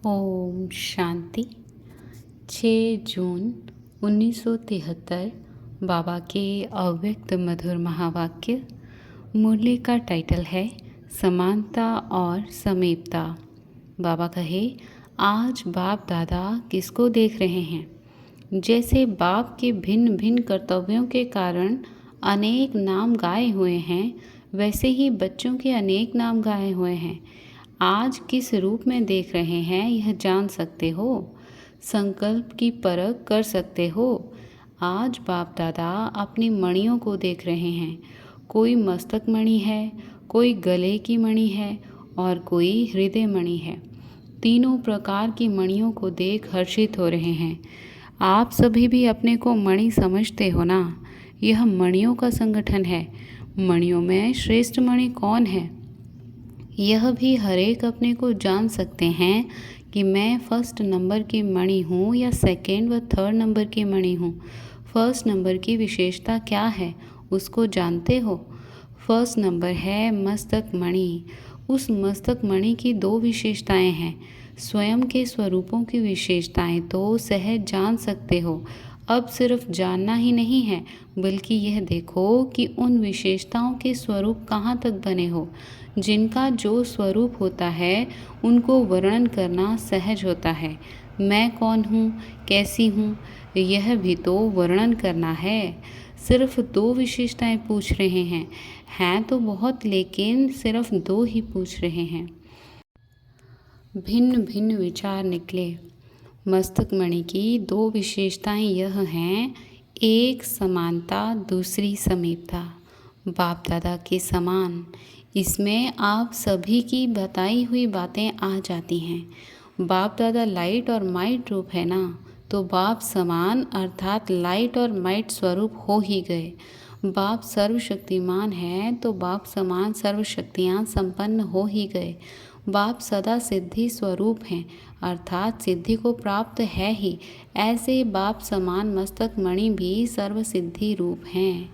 ओम शांति। 6 जून 1973 बाबा के अव्यक्त मधुर महावाक्य। मुरली का टाइटल है समानता और समीपता। बाबा कहे, आज बाप दादा किसको देख रहे हैं? जैसे बाप के भिन्न भिन्न कर्तव्यों के कारण अनेक नाम गाए हुए हैं, वैसे ही बच्चों के अनेक नाम गाए हुए हैं। आज किस रूप में देख रहे हैं यह जान सकते हो, संकल्प की परख कर सकते हो। आज बाप दादा अपनी मणियों को देख रहे हैं। कोई मस्तक मणि है, कोई गले की मणि है और कोई हृदय मणि है। तीनों प्रकार की मणियों को देख हर्षित हो रहे हैं। आप सभी भी अपने को मणि समझते हो ना? यह मणियों का संगठन है। मणियों में श्रेष्ठ मणि कौन है, यह भी हर एक अपने को जान सकते हैं कि मैं फर्स्ट नंबर की मणि हूँ या सेकेंड व थर्ड नंबर की मणि हूँ। फर्स्ट नंबर की विशेषता क्या है उसको जानते हो? फर्स्ट नंबर है मस्तक मणि। उस मस्तक मणि की दो विशेषताएं हैं। स्वयं के स्वरूपों की विशेषताएं तो सहज जान सकते हो। अब सिर्फ जानना ही नहीं है, बल्कि यह देखो कि उन विशेषताओं के स्वरूप कहाँ तक बने हो। जिनका जो स्वरूप होता है उनको वर्णन करना सहज होता है। मैं कौन हूँ, कैसी हूँ, यह भी तो वर्णन करना है। सिर्फ दो विशेषताएं पूछ रहे हैं तो बहुत, लेकिन सिर्फ दो ही पूछ रहे हैं। भिन्न भिन्न विचार निकले। मस्तक मणि की दो विशेषताएं यह हैं, एक समानता, दूसरी समीपता। बाप दादा के समान, इसमें आप सभी की बताई हुई बातें आ जाती हैं। बाप दादा लाइट और माइट रूप है ना, तो बाप समान अर्थात लाइट और माइट स्वरूप हो ही गए। बाप सर्वशक्तिमान है तो बाप समान सर्वशक्तियाँ संपन्न हो ही गए। बाप सदा सिद्धि स्वरूप हैं अर्थात सिद्धि को प्राप्त है ही। ऐसे बाप समान मस्तक मणि भी सर्व सिद्धि रूप हैं।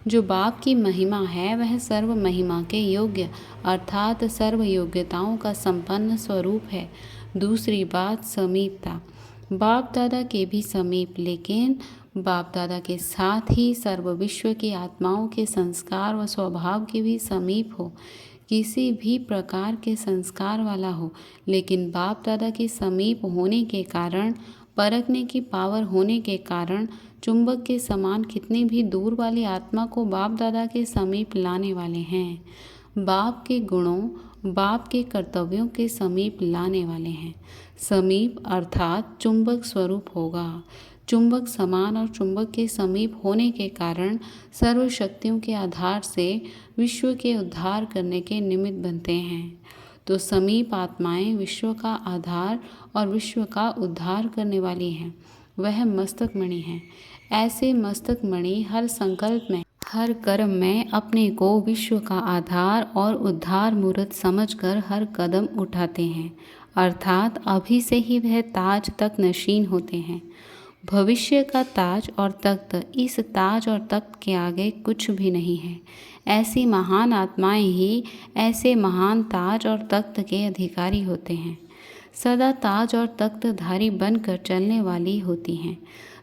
जो बाप की महिमा है वह सर्व महिमा के योग्य अर्थात सर्व योग्यताओं का संपन्न स्वरूप है। दूसरी बात समीपता। बाप दादा के भी समीप, लेकिन बाप दादा के साथ ही सर्व विश्व की आत्माओं के संस्कार व स्वभाव के भी समीप हो। किसी भी प्रकार के संस्कार वाला हो, लेकिन बाप दादा के समीप होने के कारण, परखने की पावर होने के कारण, चुंबक के समान कितनी भी दूर वाली आत्मा को बाप दादा के समीप लाने वाले हैं। बाप के गुणों, बाप के कर्तव्यों के समीप लाने वाले हैं। समीप अर्थात चुंबक स्वरूप होगा। चुंबक समान और चुंबक के समीप होने के कारण सर्व शक्तियों के आधार से विश्व के उद्धार करने के निमित्त बनते हैं। तो समीप आत्माएं विश्व का आधार और विश्व का उद्धार करने वाली हैं। वह मस्तक मणि है। ऐसे मस्तक मणि हर संकल्प में, हर कर्म में अपने को विश्व का आधार और उद्धार मूर्त समझकर हर कदम उठाते हैं, अर्थात अभी से ही वह ताज तक नशीन होते हैं। भविष्य का ताज और तख्त, इस ताज और तख्त के आगे कुछ भी नहीं है। ऐसी महान आत्माएं ही ऐसे महान ताज और तख्त के अधिकारी होते हैं। सदा ताज और तख्तधारी बनकर चलने वाली होती हैं।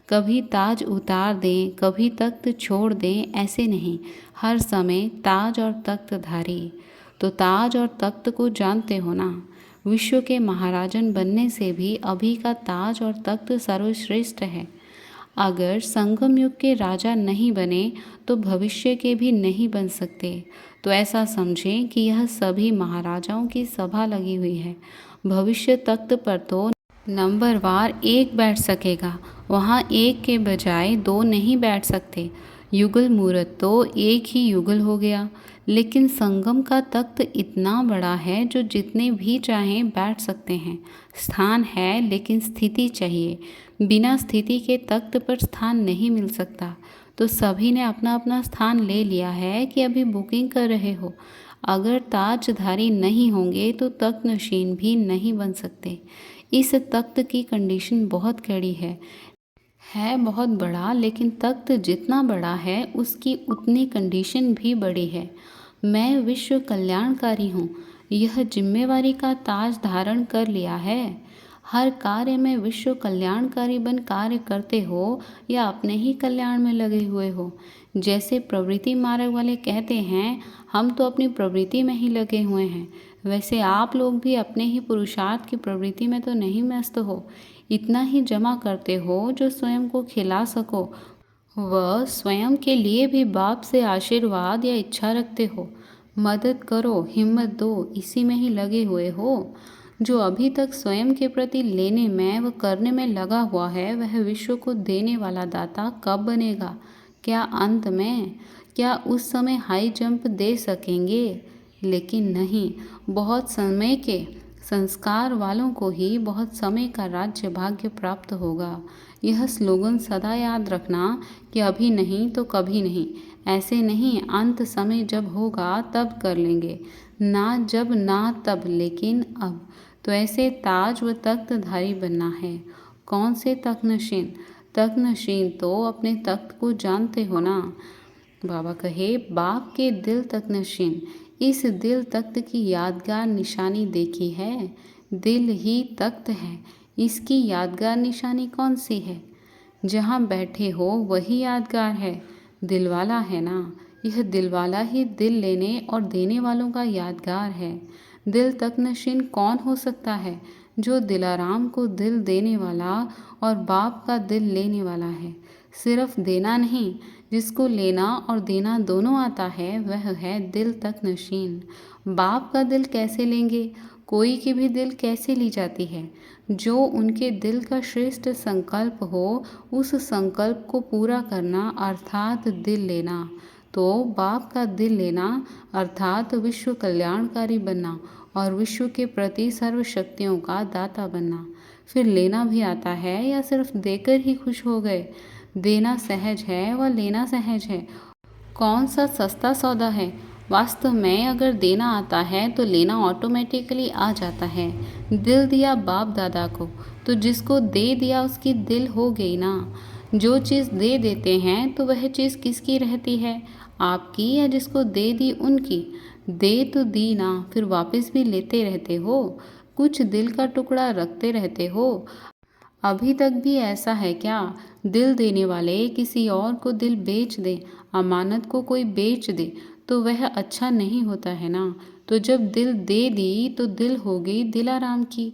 कभी ताज उतार दें, कभी तख्त छोड़ दें, ऐसे नहीं, हर समय ताज और तख्तधारी। तो ताज और तख्त को जानते हो ना? विश्व के महाराजन बनने से भी अभी का ताज और तख्त सर्वश्रेष्ठ है। अगर संगम युग के राजा नहीं बने तो भविष्य के भी नहीं बन सकते। तो ऐसा समझें कि यह सभी महाराजाओं की सभा लगी हुई है। भविष्य तख्त पर तो नंबरवार एक बैठ सकेगा, वहाँ एक के बजाय दो नहीं बैठ सकते। युगल मूर्त तो एक ही युगल हो गया, लेकिन संगम का तख्त इतना बड़ा है जो जितने भी चाहें बैठ सकते हैं। स्थान है लेकिन स्थिति चाहिए। बिना स्थिति के तख्त पर स्थान नहीं मिल सकता। तो सभी ने अपना अपना स्थान ले लिया है कि अभी बुकिंग कर रहे हो। अगर ताजधारी नहीं होंगे तो तख्त नशीन भी नहीं बन सकते। इस तख्त की कंडीशन बहुत कड़ी है बहुत बड़ा, लेकिन तख्त जितना बड़ा है उसकी उतनी कंडीशन भी बड़ी है। मैं विश्व कल्याणकारी हूँ, यह जिम्मेवारी का ताज धारण कर लिया है। हर कार्य में विश्व कल्याणकारी बन कार्य करते हो या अपने ही कल्याण में लगे हुए हो। जैसे प्रवृत्ति मार्ग वाले कहते हैं हम तो अपनी प्रवृत्ति में ही लगे हुए हैं, वैसे आप लोग भी अपने ही पुरुषार्थ की प्रवृत्ति में तो नहीं व्यस्त हो। इतना ही जमा करते हो जो स्वयं को खिला सको, वह स्वयं के लिए भी बाप से आशीर्वाद या इच्छा रखते हो। मदद करो, हिम्मत दो, इसी में ही लगे हुए हो। जो अभी तक स्वयं के प्रति लेने में व करने में लगा हुआ है, वह विश्व को देने वाला दाता कब बनेगा? क्या अंत में? क्या उस समय हाई जंप दे सकेंगे? लेकिन नहीं, बहुत समय के संस्कार वालों को ही बहुत समय का राज्य भाग्य प्राप्त होगा। यह स्लोगन सदा याद रखना कि अभी नहीं तो कभी नहीं, ऐसे नहीं, अंत समय जब होगा तब कर लेंगे, ना जब ना तब लेकिन अब। तो ऐसे ताज व तख्तधारी बनना है। कौन से तख्तनशीन? तख्तनशीन तो अपने तख्त को जानते हो ना। बाबा कहे बाप के दिल तख्तनशीन, इस दिल तख्त की यादगार निशानी देखी है? दिल ही तख्त है, इसकी यादगार निशानी कौन सी है? जहाँ बैठे हो वही यादगार है, दिलवाला है ना। यह दिलवाला ही दिल लेने और देने वालों का यादगार है। दिल तख्तनशीन कौन हो सकता है? जो दिलाराम को दिल देने वाला और बाप का दिल लेने वाला है। सिर्फ देना नहीं, जिसको लेना और देना दोनों आता है, वह है दिल तख्तनशीन। बाप का दिल कैसे लेंगे? कोई की भी दिल कैसे ली जाती है? जो उनके दिल का श्रेष्ठ संकल्प हो, उस संकल्प को पूरा करना अर्थात दिल लेना। तो बाप का दिल लेना अर्थात विश्व कल्याणकारी बनना और विश्व के प्रति सर्व शक्तियों का दाता बनना। फिर लेना भी आता है या सिर्फ देकर ही खुश हो गए? देना सहज है व लेना सहज है। कौन सा सस्ता सौदा है? वास्तव में अगर देना आता है तो लेना ऑटोमेटिकली आ जाता है। दिल दिया बाप दादा को, तो जिसको दे दिया उसकी दिल हो गई ना। जो चीज़ दे देते हैं तो वह चीज़ किसकी रहती है? आपकी, या जिसको दे दी उनकी? दे तो दी ना, फिर वापस भी लेते रहते हो, कुछ दिल का टुकड़ा रखते रहते हो। अभी तक भी ऐसा है क्या? दिल देने वाले किसी और को दिल बेच दे, अमानत को कोई बेच दे, तो वह अच्छा नहीं होता है ना। तो जब दिल दे दी तो दिल हो गई दिलाराम की।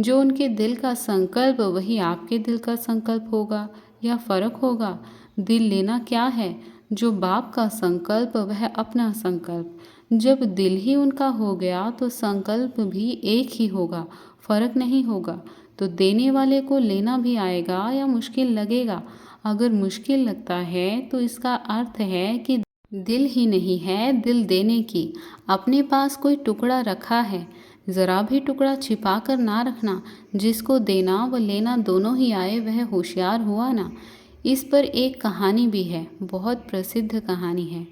जो उनके दिल का संकल्प वही आपके दिल का संकल्प होगा या फर्क होगा? दिल लेना क्या है? जो बाप का संकल्प वह अपना संकल्प। जब दिल ही उनका हो गया तो संकल्प भी एक ही होगा, फर्क नहीं होगा। तो देने वाले को लेना भी आएगा या मुश्किल लगेगा? अगर मुश्किल लगता है तो इसका अर्थ है कि दिल ही नहीं है दिल देने की। अपने पास कोई टुकड़ा रखा है, ज़रा भी टुकड़ा छिपा कर ना रखना। जिसको देना व लेना दोनों ही आए वह होशियार हुआ ना। इस पर एक कहानी भी है, बहुत प्रसिद्ध कहानी है।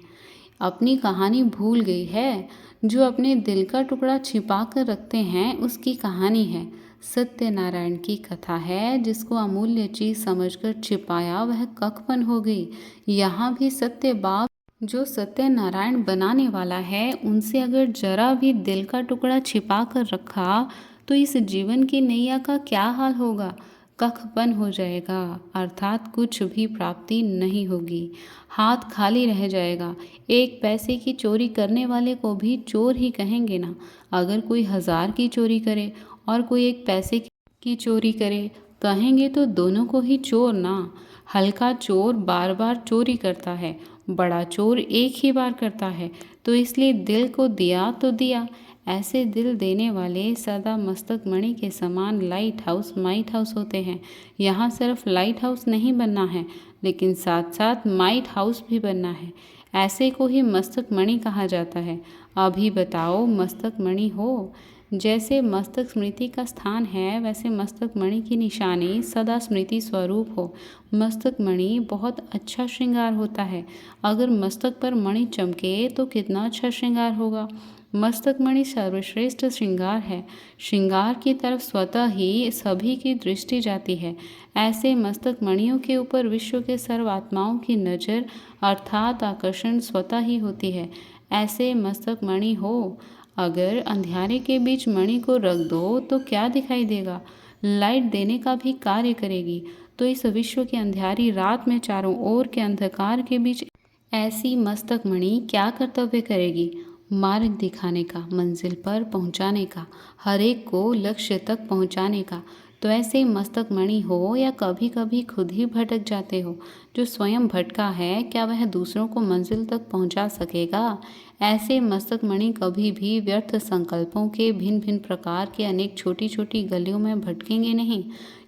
अपनी कहानी भूल गई है। जो अपने दिल का टुकड़ा छिपा कर रखते हैं उसकी कहानी है। सत्यनारायण की कथा है, जिसको अमूल्य चीज समझकर छिपाया वह कखपन हो गई। यहाँ भी सत्य बाप जो सत्यनारायण बनाने वाला है, उनसे अगर जरा भी दिल का टुकड़ा छिपा कर रखा तो इस जीवन की नैया का क्या हाल होगा? कखपन हो जाएगा, अर्थात कुछ भी प्राप्ति नहीं होगी, हाथ खाली रह जाएगा। एक पैसे की चोरी करने वाले को भी चोर ही कहेंगे ना। अगर कोई 1000 की चोरी करे और कोई एक पैसे की चोरी करे, कहेंगे तो दोनों को ही चोर ना। हल्का चोर बार बार चोरी करता है, बड़ा चोर एक ही बार करता है। तो इसलिए दिल को दिया तो दिया। ऐसे दिल देने वाले सदा मस्तक मणि के समान लाइट हाउस माइट हाउस होते हैं। यहाँ सिर्फ लाइट हाउस नहीं बनना है, लेकिन साथ साथ माइट हाउस भी बनना है। ऐसे को ही मस्तक मणि कहा जाता है। अभी बताओ, मस्तक मणि हो? जैसे मस्तक स्मृति का स्थान है, वैसे मस्तक मणि की निशानी सदा स्मृति स्वरूप हो। मस्तक मणि बहुत अच्छा श्रृंगार होता है। अगर मस्तक पर मणि चमके तो कितना अच्छा श्रृंगार होगा। मस्तक मणि सर्वश्रेष्ठ श्रृंगार है। श्रृंगार की तरफ स्वतः ही सभी की दृष्टि जाती है। ऐसे मस्तक मणियों के ऊपर विश्व के सर्व आत्माओं की नज़र अर्थात आकर्षण स्वतः ही होती है। ऐसे मस्तक मणि हो। अगर अंधियारे के बीच मणि को रख दो तो क्या दिखाई देगा? लाइट देने का भी कार्य करेगी। तो इस विश्व की अंधियारी रात में चारों ओर के अंधकार के बीच ऐसी मस्तक मणि क्या कर्तव्य करेगी? मार्ग दिखाने का, मंजिल पर पहुंचाने का, हर एक को लक्ष्य तक पहुंचाने का। तो ऐसे मस्तक मणि हो या कभी कभी खुद ही भटक जाते हो, जो स्वयं भटका है क्या वह दूसरों को मंजिल तक पहुंचा सकेगा? ऐसे मस्तक मणि कभी भी व्यर्थ संकल्पों के भिन्न भिन्न प्रकार के अनेक छोटी छोटी गलियों में भटकेंगे नहीं।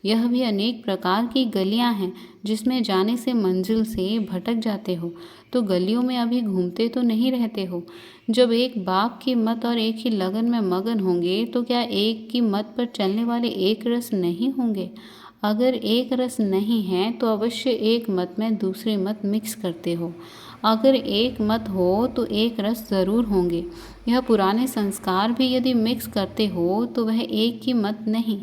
यह भी अनेक प्रकार की गलियां हैं जिसमें जाने से मंजिल से भटक जाते हो। तो गलियों में अभी घूमते तो नहीं रहते हो। जब एक बाप की मत और एक ही लगन में मगन होंगे तो क्या एक की मत पर चलने वाले एक रस नहीं होंगे? अगर एक रस नहीं है तो अवश्य एक मत में दूसरे मत मिक्स करते हो। अगर एक मत हो तो एक रस जरूर होंगे। यह पुराने संस्कार भी यदि मिक्स करते हो तो वह एक की मत नहीं।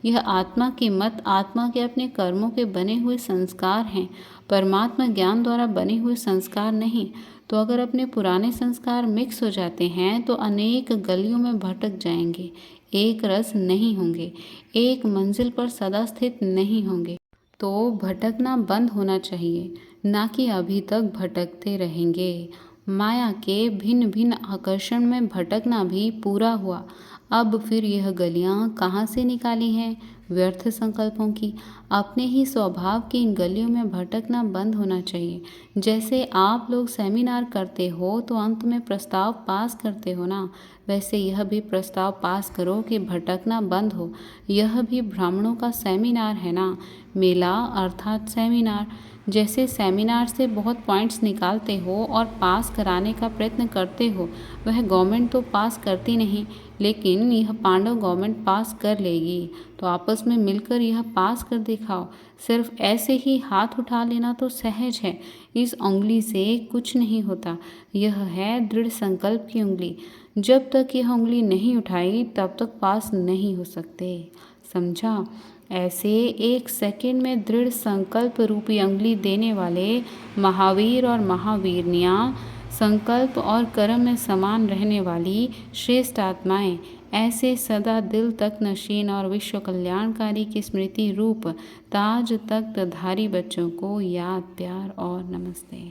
यह आत्मा की मत, आत्मा के अपने कर्मों के बने हुए संस्कार हैं, परमात्मा ज्ञान द्वारा बने हुए संस्कार नहीं। तो अगर अपने पुराने संस्कार मिक्स हो जाते हैं तो अनेक गलियों में भटक जाएंगे, एक रस नहीं होंगे, एक मंजिल पर सदा स्थित नहीं होंगे। तो भटकना बंद होना चाहिए, ना कि अभी तक भटकते रहेंगे। माया के भिन्न भिन्न आकर्षण में भटकना भी पूरा हुआ। अब फिर यह गलियां कहाँ से निकाली हैं? व्यर्थ संकल्पों की। अपने ही स्वभाव की इन गलियों में भटकना बंद होना चाहिए। जैसे आप लोग सेमिनार करते हो तो अंत में प्रस्ताव पास करते हो ना, वैसे यह भी प्रस्ताव पास करो कि भटकना बंद हो। यह भी ब्राह्मणों का सेमिनार है ना, मेला अर्थात सेमिनार। जैसे सेमिनार से बहुत पॉइंट्स निकालते हो और पास कराने का प्रयत्न करते हो, वह गवर्नमेंट तो पास करती नहीं, लेकिन यह पांडव गवर्नमेंट पास कर लेगी। तो आपस में मिलकर यह पास कर दिखाओ। सिर्फ ऐसे ही हाथ उठा लेना तो सहज है, इस उंगली से कुछ नहीं होता। यह है दृढ़ संकल्प की उंगली। जब तक यह उंगली नहीं उठाई तब तक पास नहीं हो सकते। समझा? ऐसे एक सेकंड में दृढ़ संकल्प रूपी उंगली देने वाले महावीर और महावीरनियाँ, संकल्प और कर्म में समान रहने वाली श्रेष्ठ आत्माएं, ऐसे सदा दिल तक नशीन और विश्व कल्याणकारी की स्मृति रूप ताज तख्त धारी बच्चों को याद, प्यार और नमस्ते।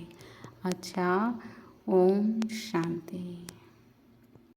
अच्छा, ओम शांति।